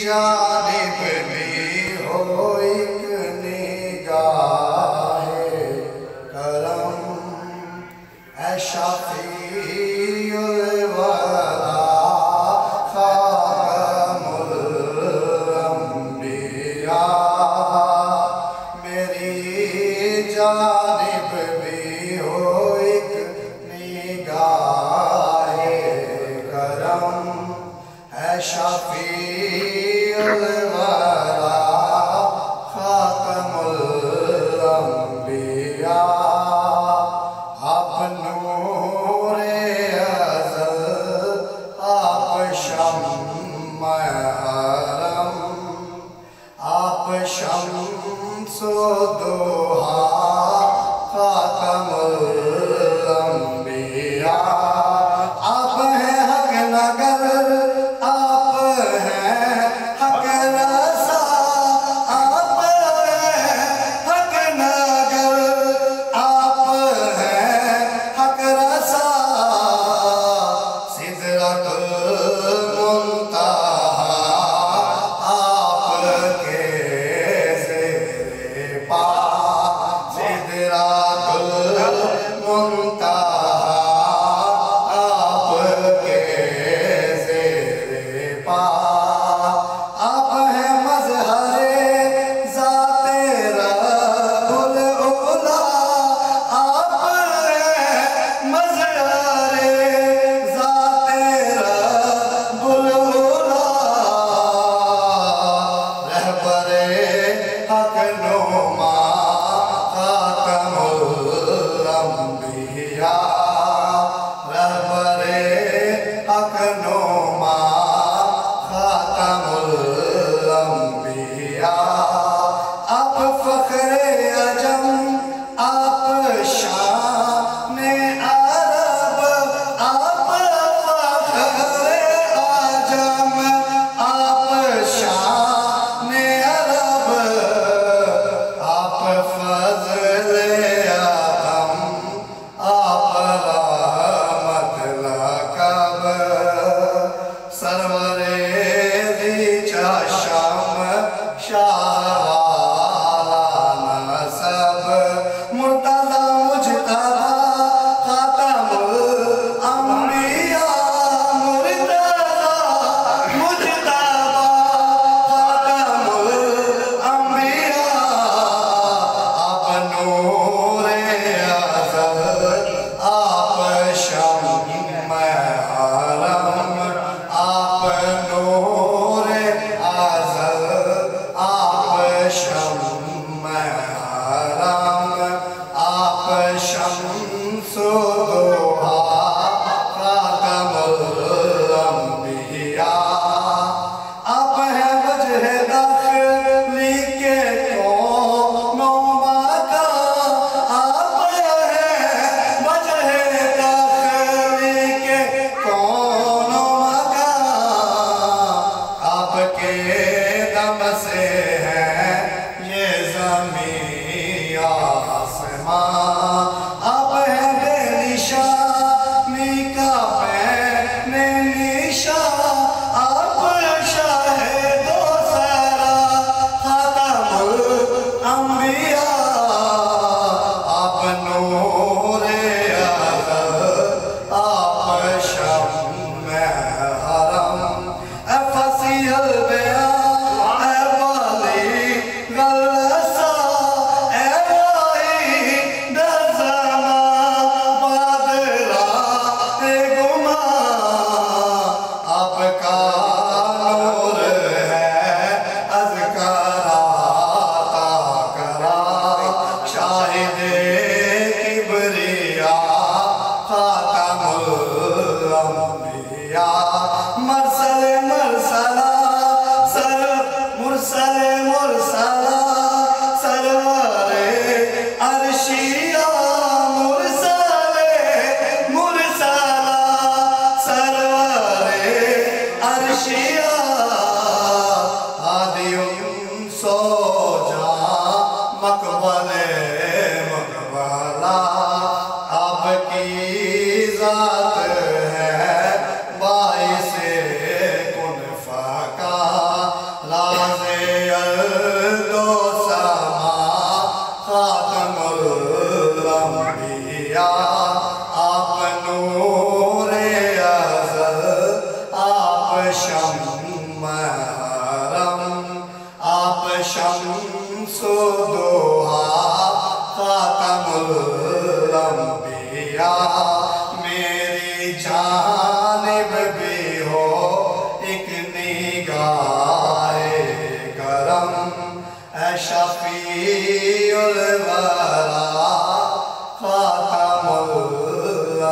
जानिब भी हो एक निगाहे करम, ऐ शफीउल वरा खातमुल अंबिया, मेरी जानिब भी हो एक निगाहे करम, ऐ शफीउल वरा खातमुल अंबिया। आप नूरे अज़ल, आप शम्म हरम, आप शम्सो दुहा खातमुल अंबिया। आप हैं हक नगर, आप हैं हक रसा, आप हैं हक नगर, आप हैं हक रसा। सिदरतुल मुंतहा आपके ज़ेरे पा, सिदरतुल मुंतहा आपके ज़ेरे पा। आप हैं मज़हरे ज़ाते रब्बुल उला, आप हैं मज़हरे ज़ाते रब्बुल उला। रहबरे हक नुमा खातमुल अंबिया, रहबरे हक नुमा खातमुल अंबिया। आप फ़ख्रे अजम, आप शाने अरब, आप फ़ख्रे अजम, आप शाने अरब, आप फ़ज़्ल आदम, आप रहमत लक़ब। सरवरे दी चशम शाहवाला नसब, मुर्तज़ा मुज्तबा खातमुल अंबिया, मुर्तज़ा मुज्तबा खातमुल अंबिया। आप नूरे अज़ल, आप शम्म हरम, आप नूरे अज़ल, आप शम्म हरम, आप शम्सो दुहा खातमुल अंबिया। आप हैं वजह दाखिली के कौनो मका, आप हैं वजह दाखिली के कौनो मका। आपके दम से है ये ज़मीं आसमां, आप हैं बेनिशा अंबिया मरसल मरसला सर मुरसल मुरसला सरवरे अर्शिया मुरसले मुरसला सरवरे अर्शिया आदियुम सो जा मकबले मकबला आपकी जात है बाइसे कुन फाका राज़े अल्दो समा खातमुल अंबिया आप नूरे अज़ल आप शम्महरम आप शम्सो दोहा खातमुल अंबिया मेरी जानिब भी हो एक निगाहे करम ऐ शफीउल वरा खातमुल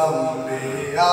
अंबिया।